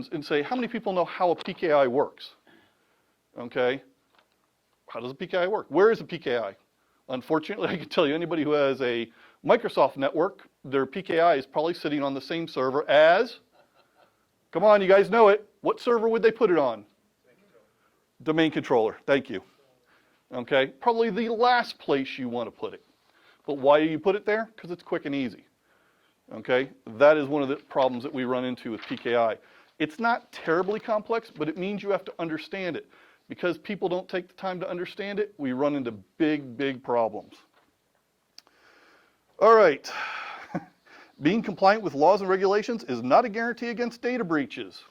questions and say, how many people know how a PKI works? Okay, how does a PKI work? Where is a PKI? Unfortunately, I can tell you, anybody who has a Microsoft network, their PKI is probably sitting on the same server as, come on, you guys know it. What server would they put it on? Domain controller, thank you. Okay, probably the last place you want to put it. But why do you put it there? Because it's quick and easy. Okay, that is one of the problems that we run into with PKI. It's not terribly complex, but it means you have to understand it. Because people don't take the time to understand it, we run into big, big problems. All right, being compliant with laws and regulations is not a guarantee against data breaches.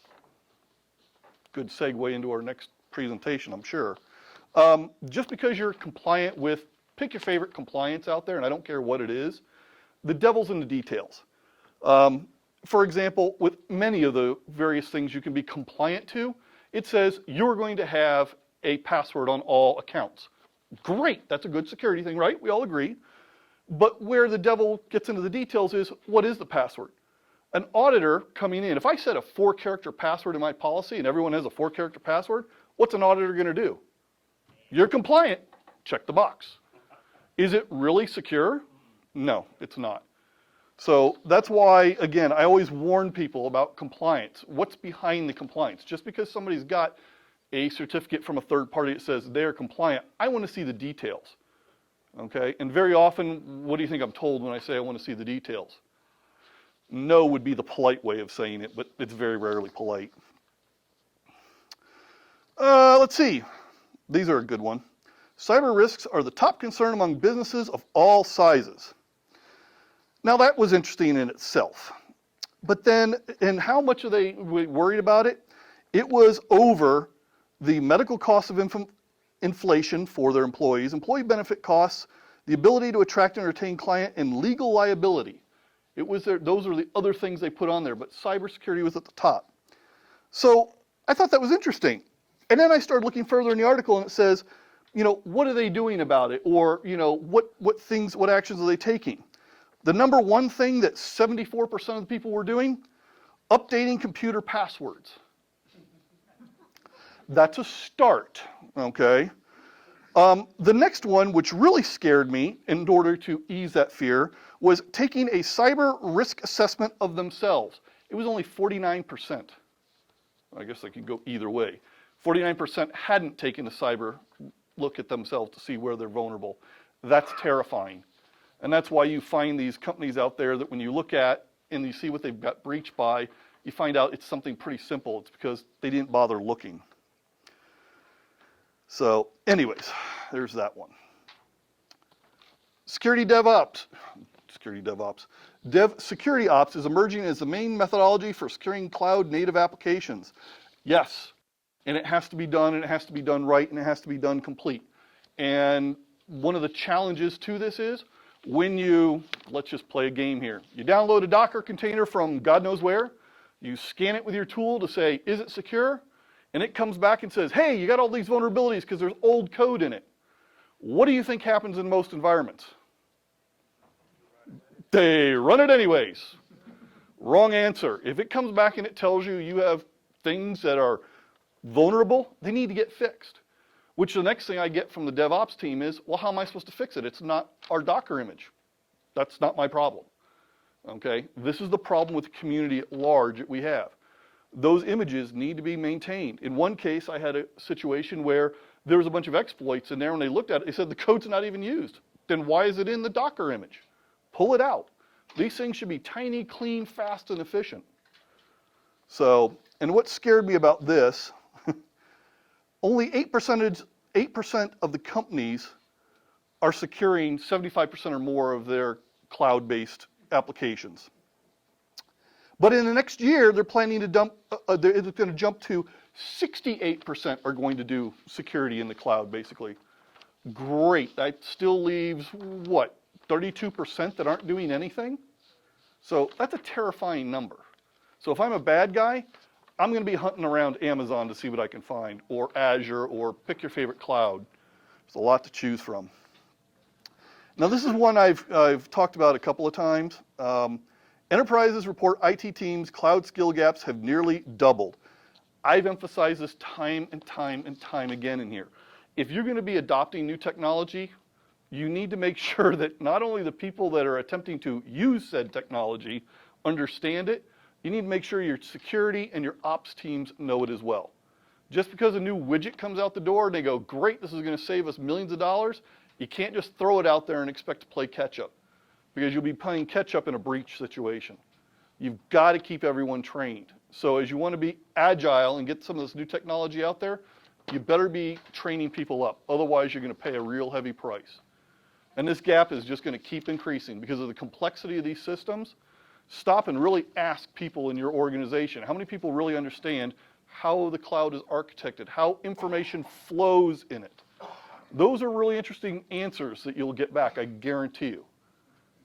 Good segue into our next presentation, I'm sure. Just because you're compliant with, pick your favorite compliance out there, and I don't care what it is, the devil's in the details. For example, with many of the various things you can be compliant to, it says you're going to have a password on all accounts. Great, that's a good security thing, right? We all agree. But where the devil gets into the details is, what is the password? An auditor coming in, if I set a 4-character password in my policy and everyone has a 4-character password, what's an auditor going to do? You're compliant, check the box. Is it really secure? No, it's not. So that's why, again, I always warn people about compliance. What's behind the compliance? Just because somebody's got a certificate from a third party that says they're compliant, I want to see the details. Okay, and very often, what do you think I'm told when I say I want to see the details? No would be the polite way of saying it, but it's very rarely polite. Let's see. These are a good one. Cyber risks are the top concern among businesses of all sizes. Now that was interesting in itself. But then, and how much are they worried about it? It was over the medical costs of inflation for their employees, employee benefit costs, the ability to attract and retain client, and legal liability. It was those are the other things they put on there, but cybersecurity was at the top. So I thought that was interesting. And then I started looking further in the article, and it says, you know, what are they doing about it? Or, you know, what actions are they taking? The number one thing that 74% of the people were doing, updating computer passwords. That's a start, okay? The next one, which really scared me in order to ease that fear, was taking a cyber risk assessment of themselves. It was only 49%. I guess I could go either way. 49% hadn't taken a cyber look at themselves to see where they're vulnerable. That's terrifying. And that's why you find these companies out there that when you look at and you see what they've got breached by, you find out it's something pretty simple. It's because they didn't bother looking. So anyways, there's that one. Security DevOps. Security ops is emerging as the main methodology for securing cloud native applications. Yes, and it has to be done, and it has to be done right, and it has to be done complete. And one of the challenges to this is when you, let's just play a game here. You download a Docker container from God knows where, you scan it with your tool to say, is it secure? And it comes back and says, hey, you got all these vulnerabilities because there's old code in it. What do you think happens in most environments? They run it anyways. Wrong answer. If it comes back and it tells you you have things that are vulnerable, they need to get fixed. Which the next thing I get from the DevOps team is, well, how am I supposed to fix it? It's not our Docker image. That's not my problem. Okay? This is the problem with the community at large that we have. Those images need to be maintained. In one case, I had a situation where there was a bunch of exploits in there. When they looked at it, they said the code's not even used. Then why is it in the Docker image? Pull it out. These things should be tiny, clean, fast, and efficient. So, and what scared me about this, only 8% of the companies are securing 75% or more of their cloud-based applications. But in the next year, they're planning to it's going to jump to 68% are going to do security in the cloud, basically. Great. That still leaves, what, 32% that aren't doing anything? So that's a terrifying number. So if I'm a bad guy, I'm going to be hunting around Amazon to see what I can find, or Azure, or pick your favorite cloud. There's a lot to choose from. Now this is one I've talked about a couple of times. Enterprises report IT teams' cloud skill gaps have nearly doubled. I've emphasized this time and time and time again in here. If you're going to be adopting new technology, you need to make sure that not only the people that are attempting to use said technology understand it, you need to make sure your security and your ops teams know it as well. Just because a new widget comes out the door and they go, great, this is going to save us millions of dollars, you can't just throw it out there and expect to play catch up, because you'll be playing catch up in a breach situation. You've got to keep everyone trained. So as you want to be agile and get some of this new technology out there, you better be training people up. Otherwise, you're going to pay a real heavy price. And this gap is just going to keep increasing because of the complexity of these systems. Stop and really ask people in your organization, how many people really understand how the cloud is architected, how information flows in it. Those are really interesting answers that you'll get back, I guarantee you.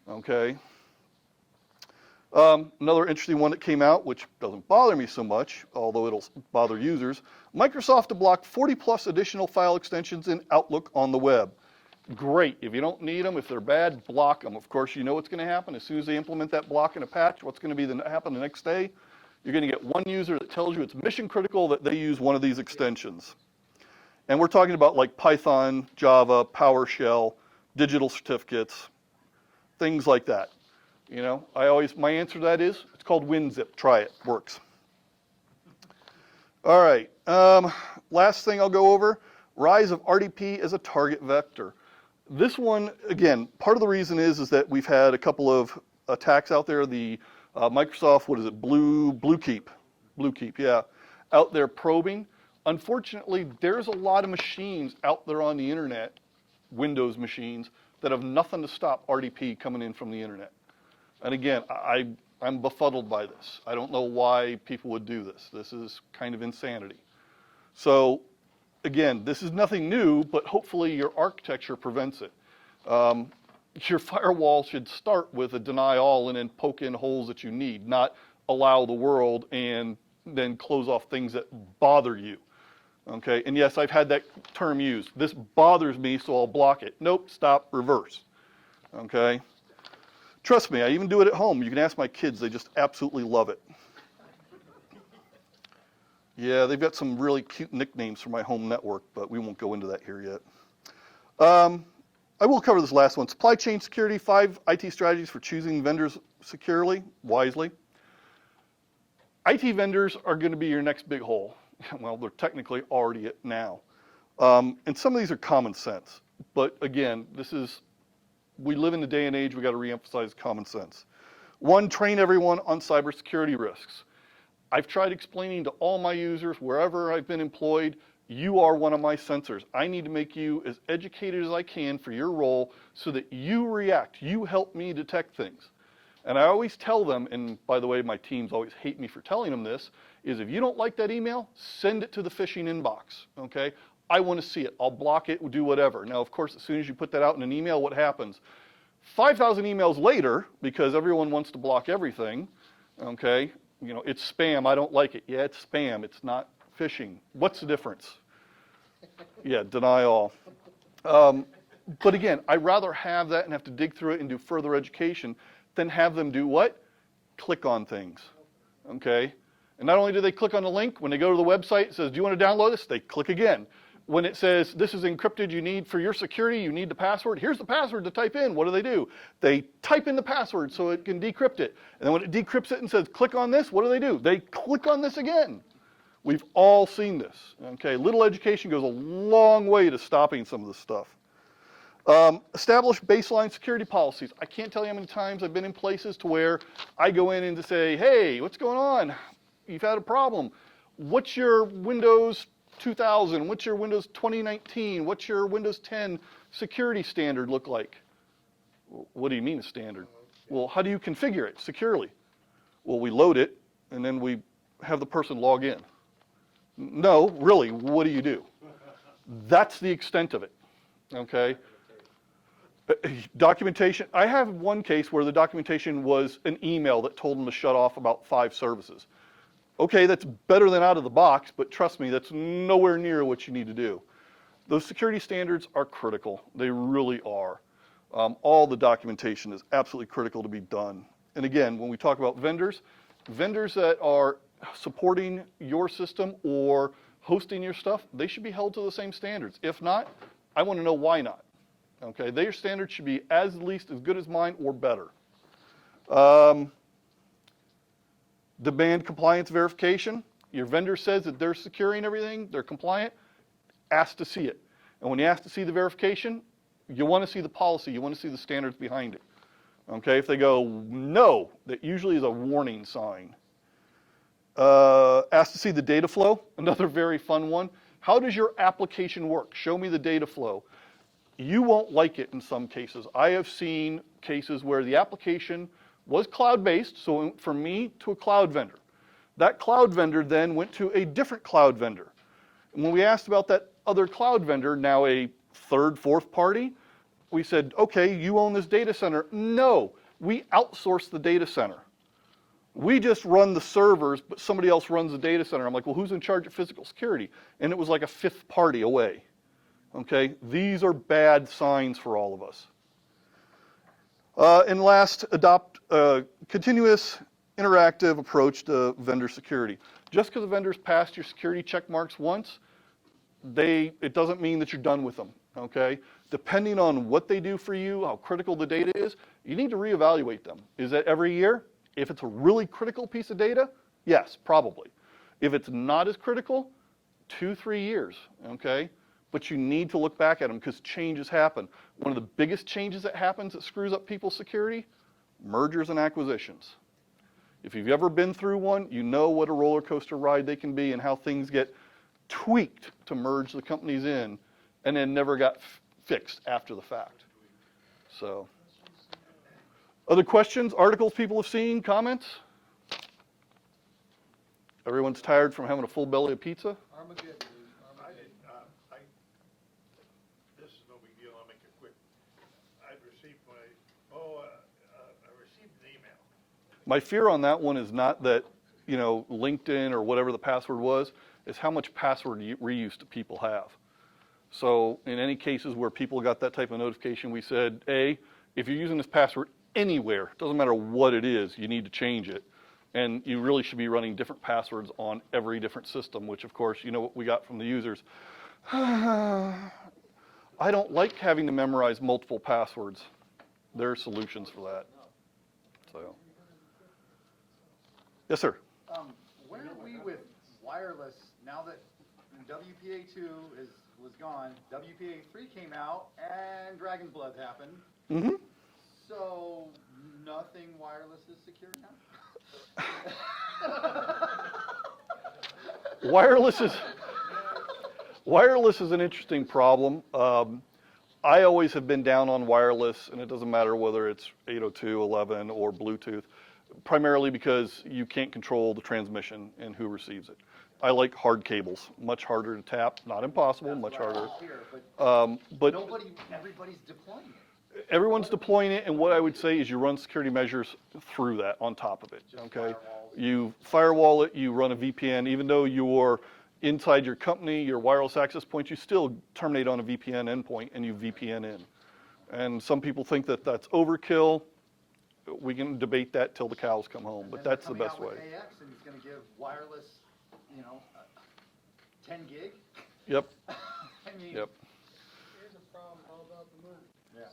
Okay. Another interesting one that came out, which doesn't bother me so much, although it'll bother users, Microsoft to block 40 plus additional file extensions in Outlook on the web. Great. If you don't need them, if they're bad, block them. Of course, you know what's going to happen. As soon as they implement that block in a patch, what's going to happen the next day? You're going to get one user that tells you it's mission critical that they use one of these extensions. And we're talking about like Python, Java, PowerShell, digital certificates, things like that. You know, my answer to that is, it's called WinZip. Try it. Works. All right. Last thing I'll go over, rise of RDP as a target vector. This one, again, part of the reason is that we've had a couple of attacks out there. The Microsoft, what is it, Bluekeep, yeah, out there probing. Unfortunately, there's a lot of machines out there on the internet, Windows machines, that have nothing to stop RDP coming in from the internet. And again, I'm befuddled by this. I don't know why people would do this. This is kind of insanity. So again, this is nothing new, but hopefully your architecture prevents it. Your firewall should start with a deny all and then poke in holes that you need, not allow the world and then close off things that bother you. Okay, and yes, I've had that term used. This bothers me, so I'll block it. Nope, stop, reverse. Okay, trust me, I even do it at home. You can ask my kids, they just absolutely love it. Yeah, they've got some really cute nicknames for my home network, but we won't go into that here yet. I will cover this last one. Supply chain security, 5 IT strategies for choosing vendors securely, wisely. IT vendors are going to be your next big hole. Well, they're technically already it now. And some of these are common sense. But again, we live in the day and age, we got to reemphasize common sense. 1, train everyone on cybersecurity risks. I've tried explaining to all my users, wherever I've been employed, you are one of my sensors. I need to make you as educated as I can for your role so that you react. You help me detect things. And I always tell them, and by the way, my teams always hate me for telling them this, is if you don't like that email, send it to the phishing inbox, okay? I want to see it. I'll block it, do whatever. Now, of course, as soon as you put that out in an email, what happens? 5,000 emails later, because everyone wants to block everything, okay? You know, it's spam, I don't like it. Yeah, it's spam, it's not phishing. What's the difference? Yeah, deny all. But again, I'd rather have that and have to dig through it and do further education than have them do what? Click on things, okay? And not only do they click on the link, when they go to the website, it says, do you want to download this? They click again. When it says, this is encrypted, you need for your security, you need the password. Here's the password to type in. What do? They type in the password so it can decrypt it. And then when it decrypts it and says, click on this, what do? They click on this again. We've all seen this, okay? Little education goes a long way to stopping some of this stuff. Establish baseline security policies. I can't tell you how many times I've been in places to where I go in and to say, hey, what's going on? You've had a problem. What's your Windows 2000? What's your Windows 2019? What's your Windows 10 security standard look like? What do you mean a standard? Well, how do you configure it securely? Well, we load it, and then we have the person log in. No, really, what do you do? That's the extent of it, okay? Documentation, I have one case where the documentation was an email that told them to shut off about 5 services. Okay, that's better than out of the box, but trust me, that's nowhere near what you need to do. Those security standards are critical. They really are. All the documentation is absolutely critical to be done. And again, when we talk about vendors that are supporting your system or hosting your stuff, they should be held to the same standards. If not, I want to know why not. Okay, their standards should be at least as good as mine or better. Demand compliance verification. Your vendor says that they're securing everything, they're compliant, ask to see it. And when you ask to see the verification, you want to see the policy, you want to see the standards behind it. Okay, if they go no, that usually is a warning sign. Ask to see the data flow, another very fun one. How does your application work? Show me the data flow. You won't like it in some cases. I have seen cases where the application was cloud-based, so it went from me to a cloud vendor. That cloud vendor then went to a different cloud vendor. And when we asked about that other cloud vendor, now a third, fourth party, we said, okay, you own this data center. No, we outsource the data center. We just run the servers, but somebody else runs the data center. I'm like, well, who's in charge of physical security? And it was like a fifth party away. Okay, these are bad signs for all of us. And last, adopt a continuous interactive approach to vendor security. Just because the vendors passed your security check marks once, it doesn't mean that you're done with them, okay? Depending on what they do for you, how critical the data is, you need to reevaluate them. Is that every year? If it's a really critical piece of data, yes, probably. If it's not as critical, 2-3 years, okay? But you need to look back at them because changes happen. One of the biggest changes that happens that screws up people's security, mergers and acquisitions. If you've ever been through one, you know what a roller coaster ride they can be and how things get tweaked to merge the companies in and then never got fixed after the fact. So, other questions, articles people have seen, comments? Everyone's tired from having a full belly of pizza? Armageddon. This is no big deal. I'll make it quick. I received an email. My fear on that one is not that, LinkedIn or whatever the password was, is how much password reuse do people have. So in any cases where people got that type of notification, we said, A, if you're using this password anywhere, doesn't matter what it is, you need to change it. And you really should be running different passwords on every different system, which of course, you know what we got from the users. I don't like having to memorize multiple passwords. There are solutions for that. So, yes, sir. Where are we with wireless now that WPA2 was gone? WPA3 came out and Dragon's Blood happened. Mm-hmm. So nothing wireless is secure now? Wireless is an interesting problem. I always have been down on wireless, and it doesn't matter whether it's 802.11 or Bluetooth, primarily because you can't control the transmission and who receives it. I like hard cables, much harder to tap, not impossible, much harder. But Everybody's deploying it. Everyone's deploying it, and what I would say is you run security measures through that, on top of it, okay? You firewall it, you run a VPN, even though you're inside your company, your wireless access point, you still terminate on a VPN endpoint and you VPN in. And some people think that that's overkill. We can debate that till the cows come home, but that's the best way. AX and he's going to give wireless, 10 gig. Yep. I mean, Yep. Here's a problem all about the moon.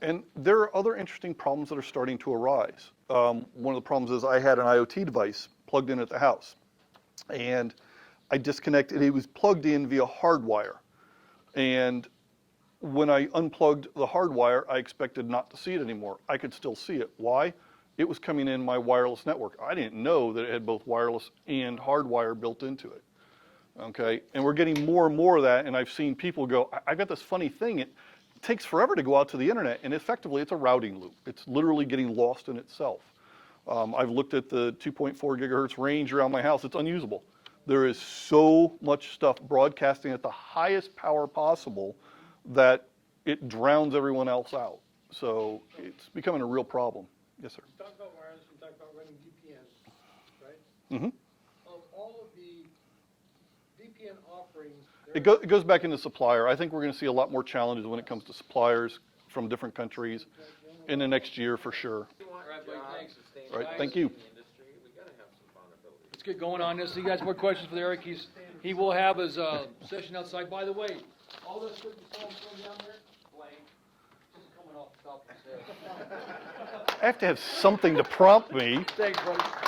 And there are other interesting problems that are starting to arise. One of the problems is I had an IoT device plugged in at the house, and I disconnected. It was plugged in via hardwire, and when I unplugged the hardwire, I expected not to see it anymore. I could still see it. Why? It was coming in my wireless network. I didn't know that it had both wireless and hardwire built into it. Okay, and we're getting more and more of that, and I've seen people go, I got this funny thing. It takes forever to go out to the internet, and effectively it's a routing loop. It's literally getting lost in itself. I've looked at the 2.4 gigahertz range around my house. It's unusable. There is so much stuff broadcasting at the highest power possible that it drowns everyone else out. So it's becoming a real problem. Yes, sir. You talk about wireless, you talk about running VPNs, right? Mm-hmm. Of all of the VPN offerings, It goes back into supplier. I think we're going to see a lot more challenges when it comes to suppliers from different countries in the next year for sure. Right, thank you. get going on this. You guys more questions for Eric? He will have his session outside. By the way, all this stuff you saw him down there, blank. This is coming off the top of his head. I have to have something to prompt me. Thanks, buddy.